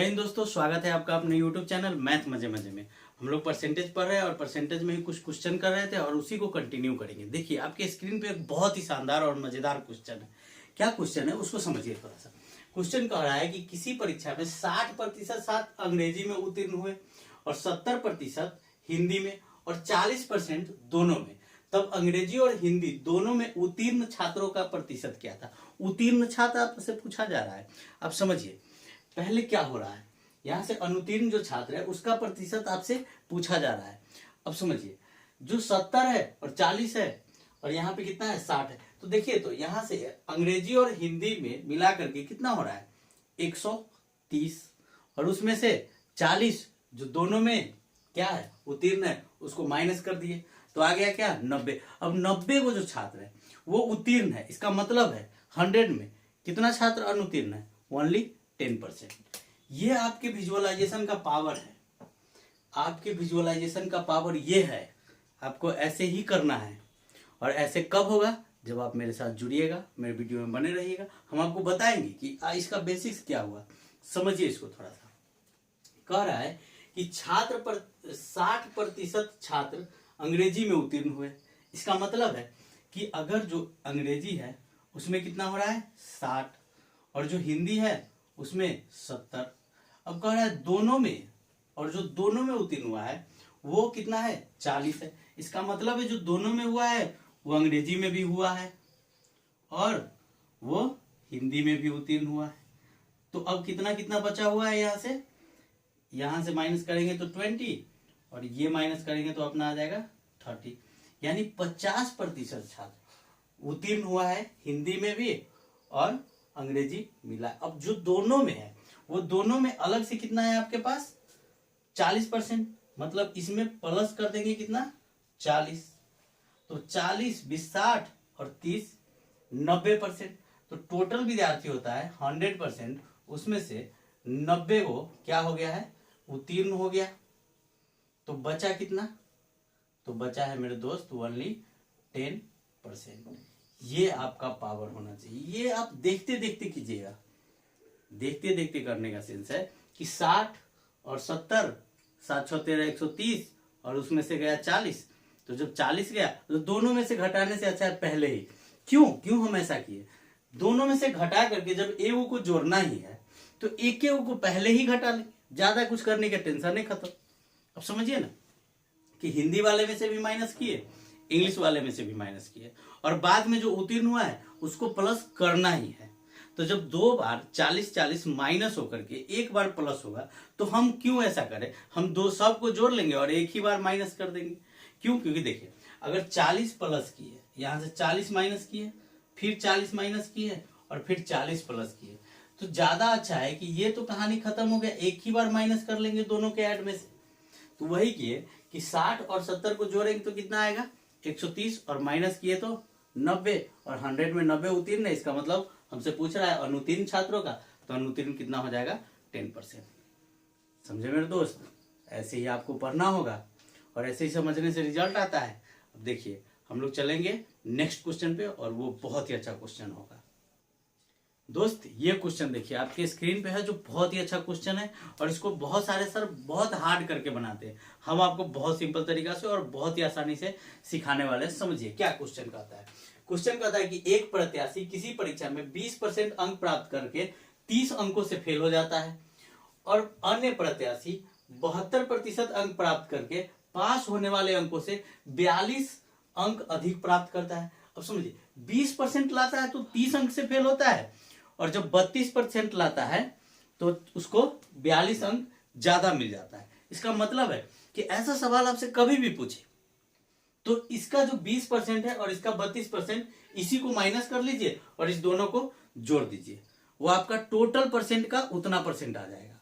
हिंद दोस्तों, स्वागत है आपका अपने YouTube चैनल मैथ मजे मजे में। हम लोग परसेंटेज पढ़ रहे हैं और परसेंटेज में ही कुछ क्वेश्चन कर रहे थे और उसी को कंटिन्यू करेंगे। देखिए आपके स्क्रीन पे एक बहुत ही शानदार और मजेदार क्वेश्चन है। क्या क्वेश्चन है उसको समझिए थोड़ा सा। क्वेश्चन कह रहा है कि किसी परीक्षा में 60% छात्र अंग्रेजी में उत्तीर्ण हुए और 70% हिंदी में और 40% दोनों में। तब अंग्रेजी और हिंदी दोनों में उत्तीर्ण छात्रों का प्रतिशत क्या था। उत्तीर्ण छात्र आपसे पूछा जा रहा है। आप समझिए पहले क्या हो रहा है, यहां से अनुत्तीर्ण जो छात्र है उसका प्रतिशत आपसे पूछा जा रहा है। अब समझिए जो 70 है और 40 है और यहाँ पे कितना है 60 है। तो देखिए तो यहां से अंग्रेजी और हिंदी में मिला करके कितना हो रहा है 130 और उसमें से 40 जो दोनों में क्या है उत्तीर्ण है उसको माइनस कर दिए तो आ गया क्या 90। अब 90 को जो छात्र है वो उत्तीर्ण है, इसका मतलब है 100 में कितना छात्र अनुत्तीर्ण है ओनली 10%। ये आपके विजुअलाइजेशन का पावर है। आपके विजुअलाइजेशन का पावर ये है। आपको ऐसे ही करना है और ऐसे कब होगा जब आप मेरे साथ जुड़िएगा, मेरे वीडियो में बने रहिएगा। हम आपको बताएंगे कि इसका बेसिक्स क्या हुआ। समझिए इसको थोड़ा सा। कह रहा है कि 60% छात्र अंग्रेजी में उत्तीर्ण हुए। इसका मतलब है कि अगर जो अंग्रेजी है उसमें कितना हो रहा है 60 और जो हिंदी है उसमें 70। अब कह रहा है दोनों में, और जो दोनों में उत्तीर्ण हुआ है वो कितना है 40 है। इसका मतलब है जो दोनों में हुआ है वो अंग्रेजी में भी हुआ है और वो हिंदी में भी उत्तीर्ण हुआ है। तो अब कितना कितना बचा हुआ है, यहां से माइनस करेंगे तो 20 और ये माइनस करेंगे तो अपना आ जाएगा 30। यानी 50% छात्र उत्तीर्ण हुआ है हिंदी में भी और अंग्रेजी मिला। अब जो दोनों में है वो दोनों में अलग से कितना है आपके पास 40%, मतलब इसमें प्लस कर देंगे कितना 40। तो 40 20 60 और 30 90%। तो टोटल विद्यार्थी होता है 100%, उसमें से 90 को क्या हो गया है उत्तीर्ण हो गया। तो बचा कितना, तो बचा है मेरे दोस्त ओनली 10%। ये आपका पावर होना चाहिए। ये आप देखते देखते कीजिएगा, देखते देखते करने का सेंस है कि 60 और 70, 7 6 13 130 और उसमें से गया 40। तो जब 40 गया तो दोनों में से घटाने से अच्छा है पहले ही। क्यों हम ऐसा किए, दोनों में से घटा करके जब ए को जोड़ना ही है तो एक के को पहले ही घटा ले, ज्यादा कुछ करने का टेंशन नहीं खत्म। अब समझिए ना कि हिंदी वाले में से भी माइनस किए, इंग्लिश वाले में से भी माइनस किए और बाद में जो उत्तीर्ण हुआ है उसको प्लस करना ही है। तो जब दो बार 40-40 माइनस होकर के एक बार प्लस होगा तो हम क्यों ऐसा करें, हम दो सब को जोड़ लेंगे और एक ही बार माइनस कर देंगे। क्योंकि देखिए अगर 40 प्लस किए, यहां से 40 माइनस किए, फिर 40 माइनस किए और फिर 40 प्लस किए, तो ज्यादा अच्छा है कि ये तो कहानी खत्म हो गया, एक ही बार माइनस कर लेंगे दोनों के ऐड में से। तो वही किए कि 60 और 70 को जोड़ेंगे तो कितना आएगा 130 और माइनस किए तो 90 और 100 में 90 उत्तीर्ण है। इसका मतलब हमसे पूछ रहा है अनुत्तीर्ण छात्रों का, तो अनुत्तीर्ण कितना हो जाएगा 10%। समझे मेरे दोस्त, ऐसे ही आपको पढ़ना होगा और ऐसे ही समझने से रिजल्ट आता है। अब देखिए हम लोग चलेंगे नेक्स्ट क्वेश्चन पे और वो बहुत ही अच्छा क्वेश्चन होगा। दोस्त ये क्वेश्चन देखिए आपके स्क्रीन पे है जो बहुत ही अच्छा क्वेश्चन है और इसको बहुत सारे सर बहुत हार्ड करके बनाते हैं। हम आपको बहुत सिंपल तरीका से और बहुत ही आसानी से सिखाने वाले हैं। समझिए क्या क्वेश्चन कहता है। क्वेश्चन कहता है कि एक प्रत्याशी किसी परीक्षा में 20% अंक प्राप्त करके 30 अंकों से फेल हो जाता है और अन्य प्रत्याशी 72% अंक प्राप्त करके पास होने वाले अंकों से 42 अंक अधिक प्राप्त करता है। अब समझिए 20% लाता है तो 30 अंक से फेल होता है और जब 32% लाता है तो उसको 42 अंक ज्यादा मिल जाता है। इसका मतलब है कि ऐसा सवाल आपसे कभी भी पूछे तो इसका जो 20% है और इसका 32% इसी को माइनस कर लीजिए और इस दोनों को जोड़ दीजिए, वो आपका टोटल परसेंट का उतना परसेंट आ जाएगा।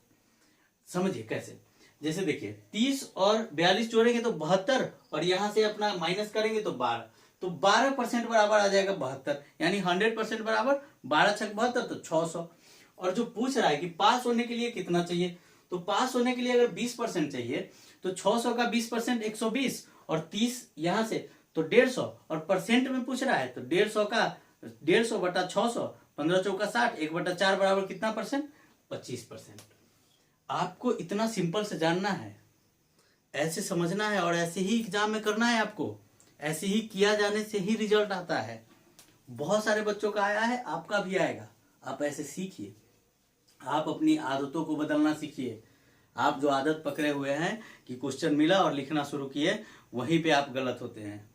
समझिए कैसे, जैसे देखिए 30 और 42 जोड़ेंगे तो 72 और यहां से अपना माइनस करेंगे तो 12, तो 12% बराबर आ जाएगा 72। यानी 100% बराबर 12 छक 72 तो 600। और जो पूछ रहा है कि पास होने के लिए कितना चाहिए, तो पास होने के लिए अगर 20% चाहिए तो 600 का 20% 120 और 30 यहां से तो 150 और परसेंट में पूछ रहा है तो 150 का 150 बटा 600, 15 चौका 60, 1/4 बराबर कितना परसेंट 25%। आपको इतना सिंपल से जानना है, ऐसे समझना है और ऐसे ही एग्जाम में करना है आपको। ऐसे ही किया जाने से ही रिजल्ट आता है। बहुत सारे बच्चों का आया है, आपका भी आएगा। आप ऐसे सीखिए, आप अपनी आदतों को बदलना सीखिए। आप जो आदत पकड़े हुए हैं कि क्वेश्चन मिला और लिखना शुरू किए, वहीं पे आप गलत होते हैं।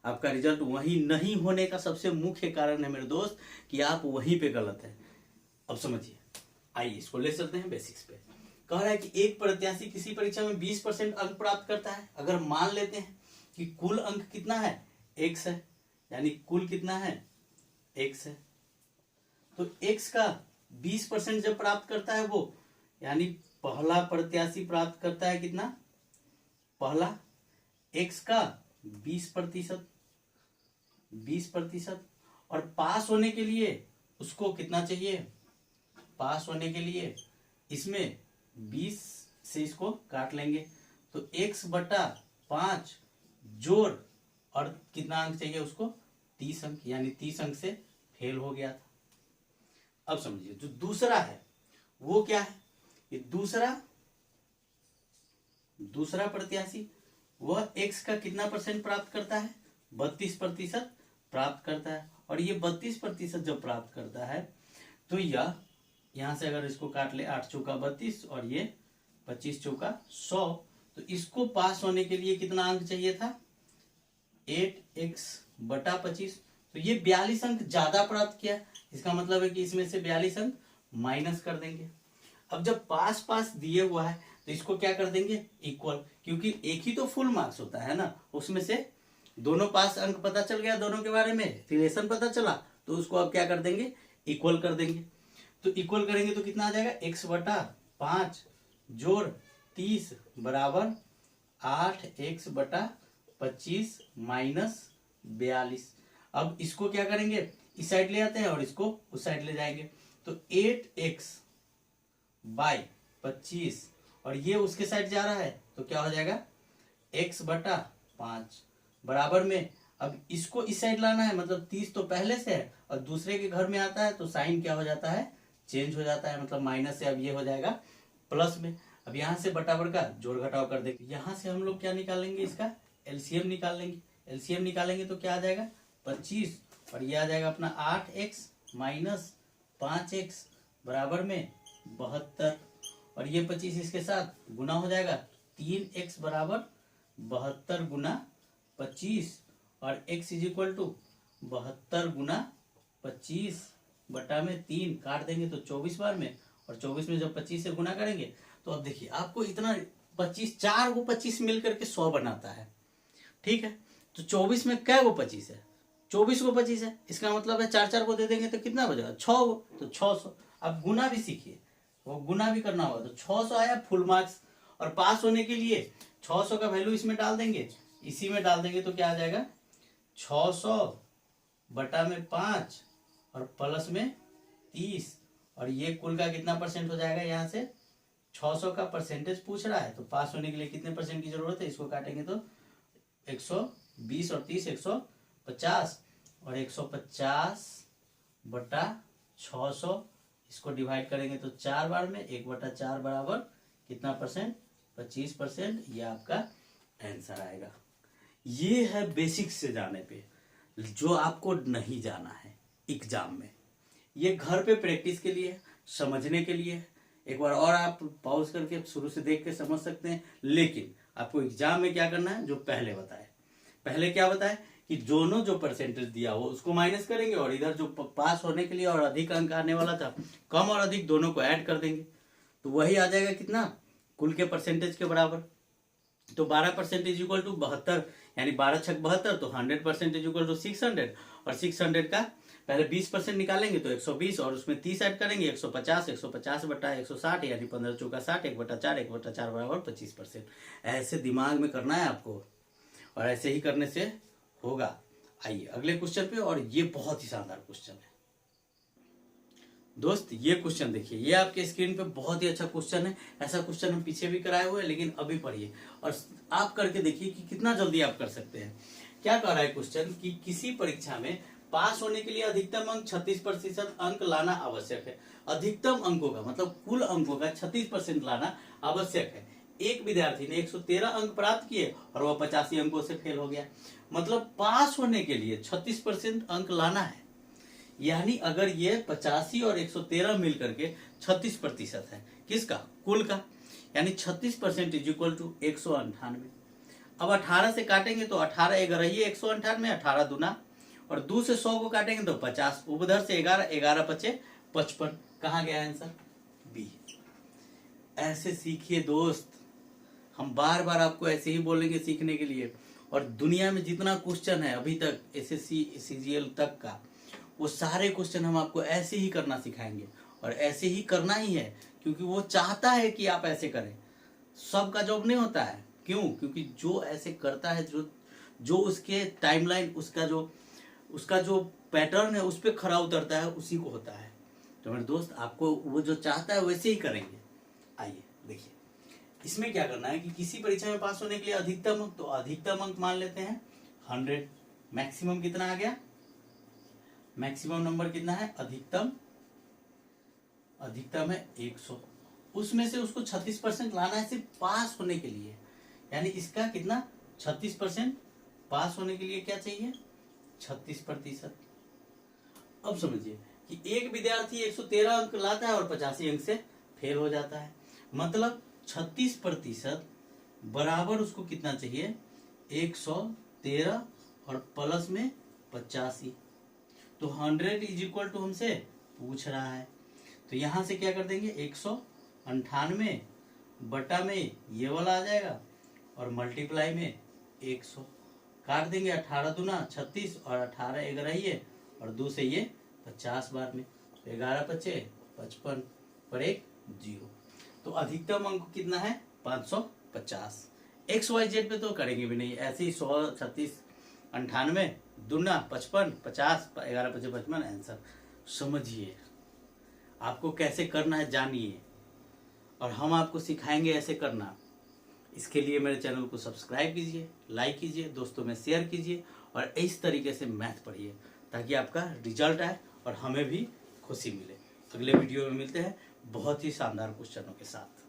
आपका रिजल्ट वहीं नहीं होने का सबसे मुख्य कारण है मेरे दोस्त कि आप वहीं पे गलत हैं। अब समझिए, आइए इसको ले चलते हैं बेसिक्स पे। कह रहा है कि एक प्रत्याशी किसी परीक्षा में 20% अंक प्राप्त करता है। अगर मान लेते हैं कि कुल अंक कितना है, x है, यानी कुल कितना है, x है, तो x का 20% जब प्राप्त करता है वो, यानी पहला प्रत्याशी प्राप्त करता है कितना, पहला x का 20%, 20%, और पास होने के लिए उसको कितना चाहिए, पास होने के लिए इसमें 20 से इसको काट लेंगे तो x बटा 5 जोड़ और कितना अंक चाहिए उसको, 30 अंक, यानी 30 अंक से फेल हो गया था। अब समझिए जो दूसरा है वो क्या है, ये दूसरा प्रत्याशी वह x का कितना परसेंट प्राप्त करता है, 32% प्राप्त करता है। और ये 32% जब प्राप्त करता है तो यह यहां से अगर इसको काट ले, 8 चौका 32 और ये 25 चौका 100, तो इसको पास होने के लिए कितना अंक चाहिए था, 8x बटा 25, तो ये 42 अंक ज्यादा प्राप्त किया। इसका मतलब है कि इसमें से 42 अंक माइनस कर देंगे। अब जब पास पास दिए हुआ है तो इसको क्या कर देंगे, इक्वल, क्योंकि एक ही तो फुल मार्क्स होता है ना, उसमें से दोनों पास अंक पता चल गया, दोनों के बारे में रिलेशन पता चला, तो उसको अब क्या कर देंगे, इक्वल कर देंगे। तो इक्वल करेंगे तो कितना आ जाएगा, x बटा 5 जोड़ 30 बराबर 8x बटा 25 माइनस 42। अब इसको क्या करेंगे, इस साइड ले आते हैं और इसको उस साइड ले जाएंगे, तो 8x बाई 25 और ये उसके साइड जा रहा है तो क्या हो जाएगा, x बटा 5 बराबर में, अब इसको इस साइड लाना है, मतलब 30 तो पहले से है और दूसरे के घर में आता है तो साइन क्या हो जाता है, चेंज हो जाता है, मतलब माइनस से अब ये हो जाएगा प्लस में। अब यहां से बराबर का जोड़ घटाव कर देंगे, यहां से हम लोग क्या निकालेंगे, इसका एलसीएम निकाल लेंगे। एलसीएम निकालेंगे तो क्या आ जाएगा, 25 और ये आ जाएगा अपना 8x माइनस 5x बराबर में 72, और ये 25 इसके साथ गुना हो जाएगा, 3x बराबर 72 गुना 25 और x इज इक्वल टू 72 गुना 25 बटा में 3 काट देंगे तो 24 बार में, और 24 में जब 25 से गुना करेंगे तो अब देखिए आपको इतना 25, 4 को 25 मिल करके 100 बनाता है, ठीक है। तो 24 में क्या वो 25 है, 24 को 25 है, इसका मतलब है 4 4 को दे देंगे तो कितना बचेगा, 6 को, तो 600। अब गुना भी सीखिए, वो गुना भी करना होगा, तो 600 आया फुल मार्क्स, और पास होने के लिए 600 का वैल्यू इसमें डाल देंगे, इसी में डाल देंगे तो क्या आ जाएगा, 600 बटा में 5 और प्लस में 30, और ये कुल का कितना परसेंट हो जाएगा, यहाँ से 600 का परसेंटेज पूछ रहा है तो पास होने के लिए कितने परसेंट की जरूरत है, इसको काटेंगे तो 120 और 30 150, और 150 बटा 600, इसको डिवाइड करेंगे तो 4 बार में 1 बटा 4 बराबर कितना परसेंट, 25%, ये आपका आंसर आएगा। ये है बेसिक्स से जाने पे, जो आपको नहीं जाना है एग्जाम में। ये घर पे प्रैक्टिस के लिए, समझने के लिए, एक बार और आप पॉज करके शुरू से देख के समझ सकते हैं, लेकिन आपको एग्जाम में क्या करना है, जो पहले बताए, पहले क्या बताए कि दोनों जो परसेंटेज दिया हो उसको माइनस करेंगे, और इधर जो पास होने के लिए और अधिक अंक आने वाला था, कम और अधिक दोनों को ऐड कर देंगे, तो वही आ जाएगा कितना, कुल के परसेंटेज के बराबर। तो 12% इज इक्वल टू 72, यानी 12 छक 72, तो 100% इज इक्वल टू 600, और 600 का पहले 20% निकालेंगे तो 120, और उसमें 30 ऐड करेंगे 150, 150 बटा 160, यानी 15 चौका 60, 1 बटा 4, 1 बटा 4 बराबर 25%। ऐसे दिमाग में करना है आपको, और ऐसे ही करने से होगा। आइए अगले क्वेश्चन पे, और ये बहुत ही शानदार क्वेश्चन है दोस्त। ये क्वेश्चन देखिए, ये आपके स्क्रीन पे बहुत ही अच्छा क्वेश्चन है। ऐसा क्वेश्चन हम पीछे भी कराए हुए हैं, लेकिन अभी पढ़िए और आप करके देखिए कि कितना जल्दी आप कर सकते हैं। क्या कह रहा है क्वेश्चन कि किसी परीक्षा में पास होने के लिए अधिकतम अंक 36% अंक लाना आवश्यक है। अधिकतम अंकों का मतलब कुल अंकों का 36% लाना आवश्यक है। एक विद्यार्थी ने 113 अंक प्राप्त किए और वह 85 अंकों से फेल हो गया। मतलब पास होने के लिए 36% अंक लाना है। यानी अगर ये 85 और 113 मिल करके 36% है किसका, कुल का, यानी 36% इज इक्वल टू 198। अब 18 से काटेंगे तो 18 एक रही 198, 18 दूना, और 2 से 100 को काटेंगे तो 50, उधर से 11, 11 पचे 55। कहाँ गया आंसर, बी। ऐसे सीखिए दोस्त, हम बार बार आपको ऐसे ही बोलेंगे सीखने के लिए। और दुनिया में जितना क्वेश्चन है अभी तक एसएससी सीजीएल तक का, वो सारे क्वेश्चन हम आपको ऐसे ही करना सिखाएंगे और ऐसे ही करना ही है, क्योंकि वो चाहता है कि आप ऐसे करें। सबका जॉब नहीं होता है, क्यों, क्योंकि जो ऐसे करता है, जो उसके टाइमलाइन, उसका जो पैटर्न है उस पर खरा उतरता है, उसी को होता है। तो मेरे दोस्त, आपको वो जो चाहता है वैसे ही करेंगे। आइए देखिए, इसमें क्या करना है कि किसी परीक्षा में पास होने के लिए अधिकतम अंक, तो अधिकतम अंक मान लेते हैं 100। मैक्सिमम कितना आ गया, मैक्सिमम नंबर कितना है, अधिकतम है 100। उसमें से उसको 36% लाना है सिर्फ पास होने के लिए। यानी इसका कितना, 36%। पास होने के लिए क्या चाहिए, 36%। अब समझिए कि एक विद्यार्थी 113 अंक लाता है और 85 अंक से फेल हो जाता है। मतलब 36% बराबर उसको कितना चाहिए, 113 और प्लस में 85। तो 100 इज इक्वल टू हमसे पूछ रहा है, तो यहां से क्या कर देंगे, 198 बटा में ये वाला आ जाएगा और मल्टीप्लाई में 100 काट देंगे। 18 दूना 36 और 18 एक रही है और 2 से ये 50 बार में, 11 पचे 55 पर एक 0। तो अधिकतम अंक कितना है, 550। XYZ पे तो करेंगे भी नहीं, ऐसे ही 100, 36, 98 दूना 55, 50, 11 पचे 55 आंसर। समझिए आपको कैसे करना है, जानिए, और हम आपको सिखाएंगे ऐसे करना। इसके लिए मेरे चैनल को सब्सक्राइब कीजिए, लाइक कीजिए, दोस्तों में शेयर कीजिए और इस तरीके से मैथ पढ़िए ताकि आपका रिजल्ट आए और हमें भी खुशी मिले। अगले वीडियो में मिलते हैं बहुत ही शानदार क्वेश्चनों के साथ।